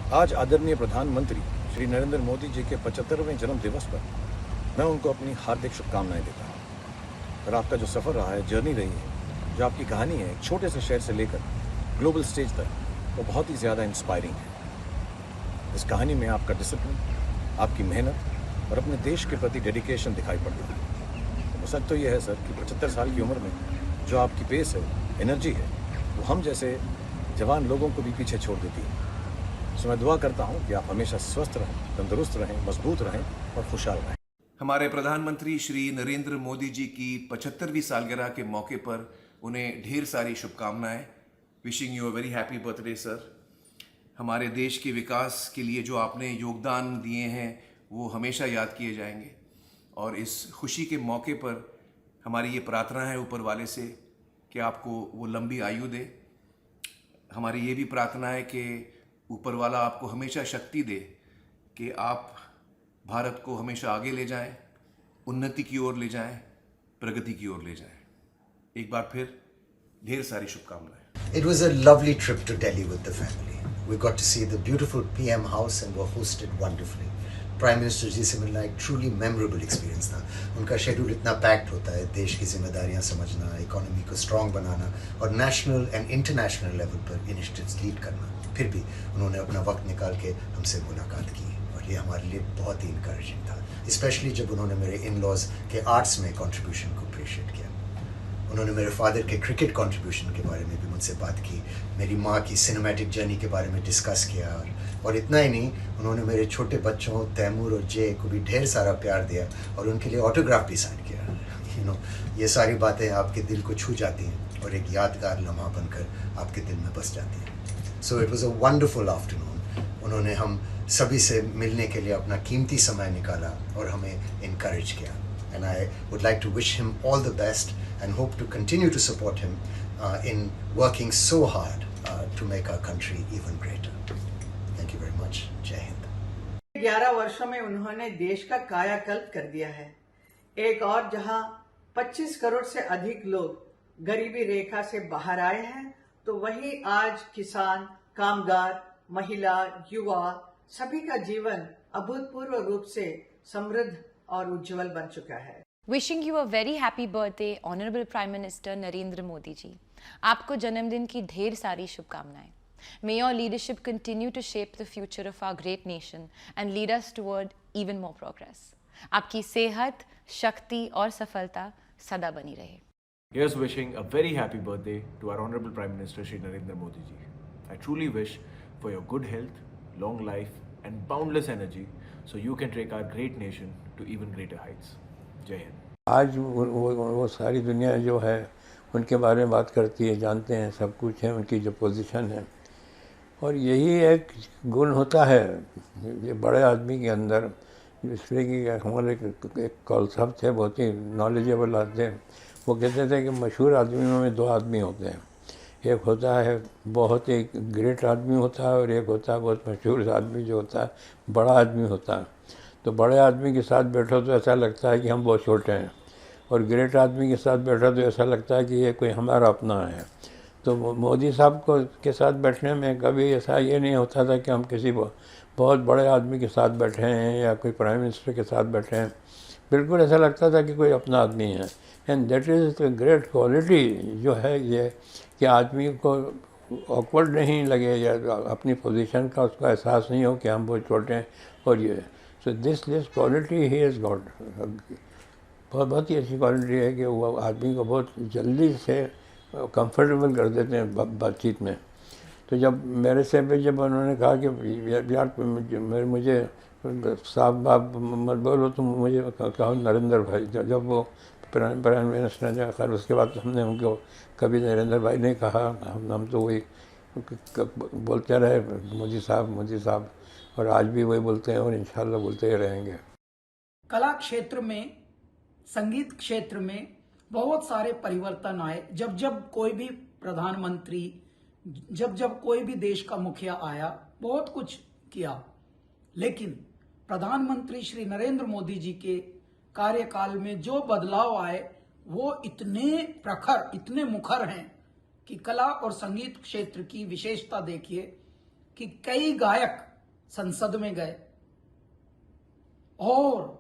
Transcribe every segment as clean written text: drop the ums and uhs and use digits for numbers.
आज आदरणीय प्रधानमंत्री श्री नरेंद्र मोदी जी के 75वें जन्म दिवस पर मैं उनको अपनी हार्दिक शुभकामनाएं देता हूँ। और आपका जो सफ़र रहा है, जर्नी रही है, जो आपकी कहानी है एक छोटे से शहर से लेकर ग्लोबल स्टेज तक, वो बहुत ही ज़्यादा इंस्पायरिंग है। इस कहानी में आपका डिसिप्लिन, आपकी मेहनत और अपने देश के प्रति डेडिकेशन दिखाई पड़ता है। तो सच तो ये है सर कि 75 साल की उम्र में जो आपकी पेस है, एनर्जी है, वो हम जैसे जवान लोगों को भी पीछे छोड़ देती है। सो मैं दुआ करता हूँ कि आप हमेशा स्वस्थ रहें, तंदुरुस्त रहें, मजबूत रहें और खुशहाल रहें। हमारे प्रधानमंत्री श्री नरेंद्र मोदी जी की 75वीं सालगिरह के मौके पर उन्हें ढेर सारी शुभकामनाएं। Wishing you a very happy birthday sir. हमारे देश के विकास के लिए जो आपने योगदान दिए हैं वो हमेशा याद किए जाएंगे, और इस खुशी के मौके पर हमारी ये प्रार्थना है ऊपर वाले से कि आपको वो लंबी आयु दे। हमारी ये भी प्रार्थना है कि ऊपर वाला आपको हमेशा शक्ति दे कि आप भारत को हमेशा आगे ले जाएं, उन्नति की ओर ले जाएं, प्रगति की ओर ले जाएं। एक बार फिर ढेर सारी शुभकामनाएं। It was a lovely trip to Delhi with the family. We got to see the beautiful PM house and were hosted wonderfully. Prime minister ji से मिलना एक ट्रूली मेमोरेबल एक्सपीरियंस था। उनका शेड्यूल इतना पैक्ड होता है, देश की जिम्मेदारियां समझना, इकोनॉमी को स्ट्रॉन्ग बनाना और नेशनल एंड इंटरनेशनल लेवल पर इनिशिएटिव्स लीड करना। फिर भी उन्होंने अपना वक्त निकाल के हमसे मुलाकात की और ये हमारे लिए बहुत ही इंकरेजिंग था, स्पेशली जब उन्होंने मेरे इन लॉज के आर्ट्स में कॉन्ट्रीब्यूशन को अप्रिशिएट किया। उन्होंने मेरे फादर के क्रिकेट कंट्रीब्यूशन के बारे में भी मुझसे बात की, मेरी माँ की सिनेमैटिक जर्नी के बारे में डिस्कस किया, और इतना ही नहीं, उन्होंने मेरे छोटे बच्चों तैमूर और जय को भी ढेर सारा प्यार दिया और उनके लिए ऑटोग्राफ भी साइन किया। ये सारी बातें आपके दिल को छू जाती हैं और एक यादगार लम्हा बनकर आपके दिल में बस जाती हैं। So it was a wonderful afternoon. उन्होंने हम सभी से मिलने के लिए अपना कीमती समय निकाला और हमें इनकरेज किया। And I would like to wish him all the best and hope to continue to support him in working so hard to make our country even greater. Thank you very much. Jai Hind. 11 वर्षों में उन्होंने देश का कायाकल्प कर दिया है। एक और जहां 25 करोड़ से अधिक लोग गरीबी रेखा से बाहर आए हैं, तो वहीं आज किसान, कामगार, महिला, युवा सभी का जीवन अभूतपूर्व रूप से समृद्ध और उज्जवल बन चुका है। Wishing you a very happy birthday honourable prime minister Narendra Modi ji. आपको जन्मदिन की ढेर सारी शुभकामनाएं। May your leadership continue to shape the future of our great nation and lead us toward even more progress. आपकी सेहत, शक्ति और सफलता सदा बनी रहे। Here's wishing a very happy birthday to our Honorable Prime Minister Shri Narendra Modi ji. I truly wish for your good health, long life and boundless energy so you can take our great nation to even greater heights. जय हिंद। आज वो सारी दुनिया जो है उनके बारे में बात करती है, जानते हैं, सब कुछ है, उनकी जो पोजीशन है। और यही एक गुण होता है ये बड़े आदमी के अंदर, इसलिए कि हमारे एक कॉन्सेप्ट थे, बहुत ही नॉलेजेबल आते। वो कहते थे कि मशहूर आदमियों में दो आदमी होते हैं, एक होता है बहुत ही ग्रेट आदमी होता है और एक होता है बहुत मशहूर आदमी जो होता है बड़ा आदमी होता है। तो बड़े आदमी के साथ बैठो तो ऐसा लगता है कि हम बहुत छोटे हैं, और ग्रेट आदमी के साथ बैठो तो ऐसा लगता है कि ये कोई हमारा अपना है। तो मोदी साहब को के साथ बैठने में कभी ऐसा ये नहीं होता था कि हम किसी बहुत बड़े आदमी के साथ बैठे हैं या कोई प्राइम मिनिस्टर के साथ बैठे हैं। बिल्कुल ऐसा लगता था कि कोई अपना आदमी है। And that is the great quality जो है ये, कि आदमी को ऑकवर्ड नहीं लगे या अपनी पोजीशन का उसको एहसास नहीं हो कि हम बहुत छोटे हैं। और ये so this quality he has got, बहुत ही अच्छी क्वालिटी है कि वो आदमी को बहुत जल्दी से कंफर्टेबल कर देते हैं बातचीत में। तो जब मेरे से भी जब उन्होंने कहा कि यार मुझे साहब बाप मत बोलो, तुम मुझे कहो नरेंद्र भाई, जब वो प्राइम मिनिस्टर ने खैर उसके बाद हमने उनको कभी नरेंद्र भाई नहीं कहा, हम तो वही बोलते रहे मोदी साहब, और आज भी वही बोलते हैं और इंशाल्लाह बोलते ही रहेंगे। कला क्षेत्र में, संगीत क्षेत्र में बहुत सारे परिवर्तन आए। जब कोई भी प्रधानमंत्री, जब कोई भी देश का मुखिया आया, बहुत कुछ किया, लेकिन प्रधानमंत्री श्री नरेंद्र मोदी जी के कार्यकाल में जो बदलाव आए वो इतने प्रखर, इतने मुखर हैं कि कला और संगीत क्षेत्र की विशेषता देखिए कि कई गायक संसद में गए और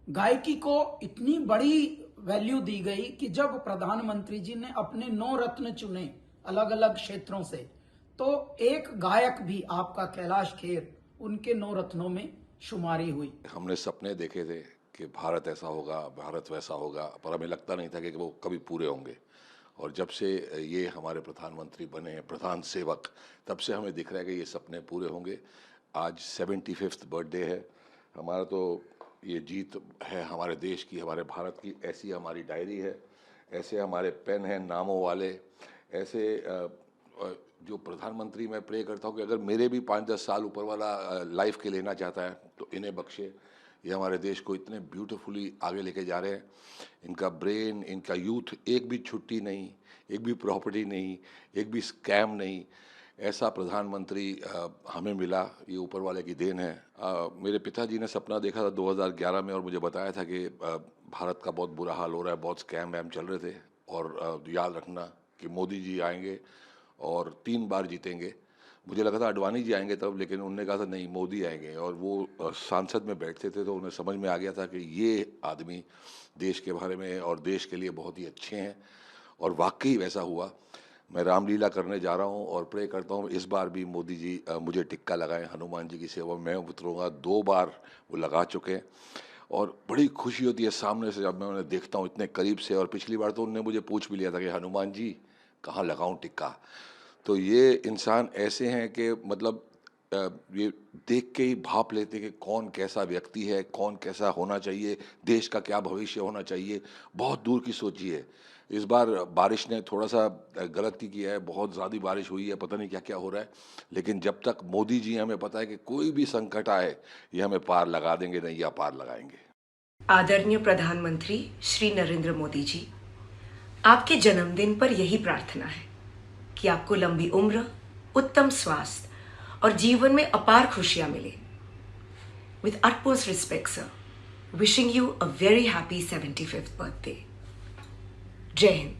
गायकी को इतनी बड़ी वैल्यू दी गई कि जब प्रधानमंत्री जी ने अपने 9 रत्न चुने अलग अलग क्षेत्रों से, तो एक गायक भी आपका कैलाश खेर उनके 9 रत्नों में शुमारी हुई। हमने सपने देखे थे कि भारत ऐसा होगा, भारत वैसा होगा, पर हमें लगता नहीं था कि वो कभी पूरे होंगे। और जब से ये हमारे प्रधानमंत्री बने, प्रधान सेवक, तब से हमें दिख रहा है कि ये सपने पूरे होंगे। आज 75th बर्थडे है हमारा, तो ये जीत है हमारे देश की, हमारे भारत की। ऐसी हमारी डायरी है, ऐसे हमारे पेन हैं नामों वाले, ऐसे जो प्रधानमंत्री मैं प्रे करता हूँ कि अगर मेरे भी 5-10 साल ऊपर वाला लाइफ के लेना चाहता है तो इन्हें बख्शे। ये हमारे देश को इतने ब्यूटीफुली आगे लेके जा रहे हैं। इनका ब्रेन, इनका यूथ, एक भी छुट्टी नहीं, एक भी प्रॉपर्टी नहीं, एक भी स्कैम नहीं, ऐसा प्रधानमंत्री हमें मिला। ये ऊपर वाले की देन है। मेरे पिताजी ने सपना देखा था 2011 में और मुझे बताया था कि भारत का बहुत बुरा हाल हो रहा है, बहुत स्कैम वैम चल रहे थे, और याद रखना कि मोदी जी आएंगे और 3 बार जीतेंगे। मुझे लगा था अडवाणी जी आएंगे तब, लेकिन उन्होंने कहा था नहीं, मोदी आएंगे। और वो सांसद में बैठते थे तो उन्हें समझ में आ गया था कि ये आदमी देश के बारे में और देश के लिए बहुत ही अच्छे हैं, और वाकई वैसा हुआ। मैं रामलीला करने जा रहा हूँ और प्रे करता हूँ इस बार भी मोदी जी मुझे टिक्का लगाएं। हनुमान जी की सेवा में उतरूँगा। 2 बार वो लगा चुके हैं और बड़ी खुशी होती है सामने से जब मैं उन्हें देखता हूँ इतने करीब से। और पिछली बार तो उन्होंने मुझे पूछ भी लिया था कि हनुमान जी कहाँ लगाऊं टिक्का। तो ये इंसान ऐसे हैं कि मतलब ये देख के ही भाप लेते कि कौन कैसा व्यक्ति है, कौन कैसा होना चाहिए, देश का क्या भविष्य होना चाहिए। बहुत दूर की सोची है। इस बार बारिश ने थोड़ा सा गलती किया है, बहुत ज़्यादा बारिश हुई है, पता नहीं क्या क्या हो रहा है, लेकिन जब तक मोदी जी, हमें पता है कि कोई भी संकट आए ये हमें पार लगा देंगे, नहीं या पार लगाएंगे। आदरणीय प्रधानमंत्री श्री नरेंद्र मोदी जी, आपके जन्मदिन पर यही प्रार्थना है कि आपको लंबी उम्र, उत्तम स्वास्थ्य और जीवन में अपार खुशियां मिले। With utmost respect, sir, wishing you a very happy 75th birthday. जय हिंद।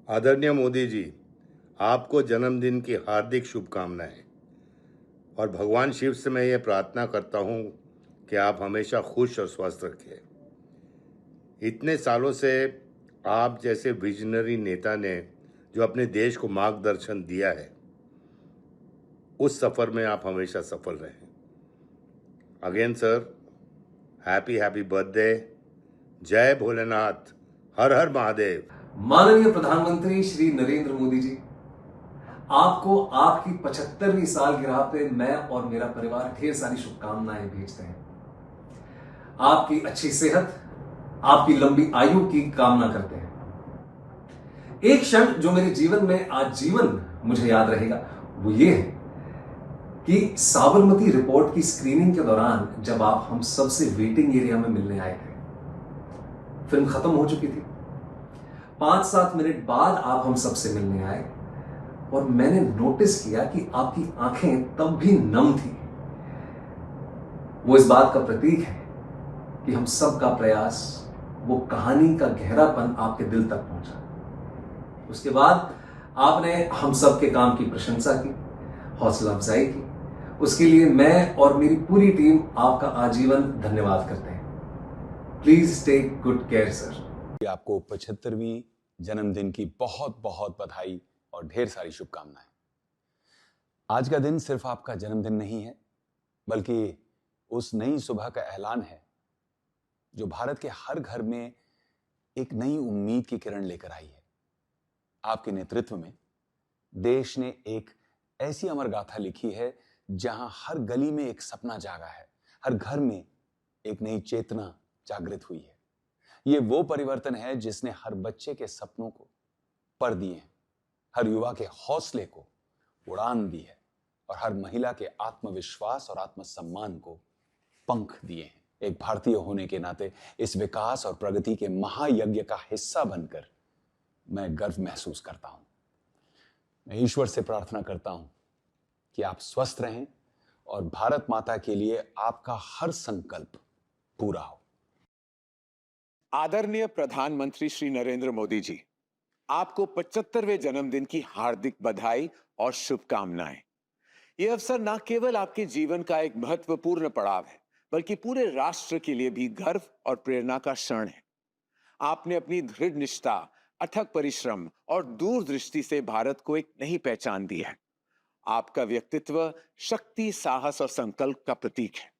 आदरणीय मोदी जी, आपको जन्मदिन की हार्दिक शुभकामनाएं। और भगवान शिव से मैं ये प्रार्थना करता हूँ कि आप हमेशा खुश और स्वस्थ रखें। इतने सालों से आप जैसे विजनरी नेता ने जो अपने देश को मार्गदर्शन दिया है, उस सफ़र में आप हमेशा सफल रहें। Again sir, happy birthday. जय भोलेनाथ, हर हर महादेव। माननीय प्रधानमंत्री श्री नरेंद्र मोदी जी, आपको आपकी 75वीं सालगिरह पे मैं और मेरा परिवार ढेर सारी शुभकामनाएं भेजते हैं। आपकी अच्छी सेहत, आपकी लंबी आयु की कामना करते हैं। एक क्षण जो मेरे जीवन में आजीवन मुझे याद रहेगा वो ये है कि साबरमती रिपोर्ट की स्क्रीनिंग के दौरान जब आप हम सबसे वेटिंग एरिया में मिलने आए थे, फिल्म खत्म हो चुकी थी। 5-7 मिनट बाद आप हम सबसे मिलने आए और मैंने नोटिस किया कि आपकी आंखें तब भी नम थी। वो इस बात का प्रतीक है कि हम सब का प्रयास, वो कहानी का गहरापन आपके दिल तक पहुंचा। उसके बाद आपने हम सब के काम की प्रशंसा की, हौसला अफजाई की। उसके लिए मैं और मेरी पूरी टीम आपका आजीवन धन्यवाद करते हैं। Please take good care sir. आपको 75वीं जन्मदिन की बहुत बहुत बधाई और ढेर सारी शुभकामनाएं। आज का दिन सिर्फ आपका जन्मदिन नहीं है, बल्कि उस नई सुबह का ऐलान है जो भारत के हर घर में एक नई उम्मीद की किरण लेकर आई है। आपके नेतृत्व में देश ने एक ऐसी अमर गाथा लिखी है जहां हर गली में एक सपना जागा है, हर घर में एक नई चेतना जागृत हुई है। ये वो परिवर्तन है जिसने हर बच्चे के सपनों को पर दिए हैं, हर युवा के हौसले को उड़ान दी है और हर महिला के आत्मविश्वास और आत्मसम्मान को पंख दिए हैं। एक भारतीय होने के नाते इस विकास और प्रगति के महायज्ञ का हिस्सा बनकर मैं गर्व महसूस करता हूं। मैं ईश्वर से प्रार्थना करता हूं कि आप स्वस्थ रहें और भारत माता के लिए आपका हर संकल्प पूरा हो। आदरणीय प्रधानमंत्री श्री नरेंद्र मोदी जी, आपको 75वें जन्मदिन की हार्दिक बधाई और शुभकामनाएं। ये अवसर न केवल आपके जीवन का एक महत्वपूर्ण पड़ाव है, बल्कि पूरे राष्ट्र के लिए भी गर्व और प्रेरणा का क्षण है। आपने अपनी दृढ़ निष्ठा, अथक परिश्रम और दूरदृष्टि से भारत को एक नई पहचान दी है। आपका व्यक्तित्व शक्ति, साहस और संकल्प का प्रतीक है।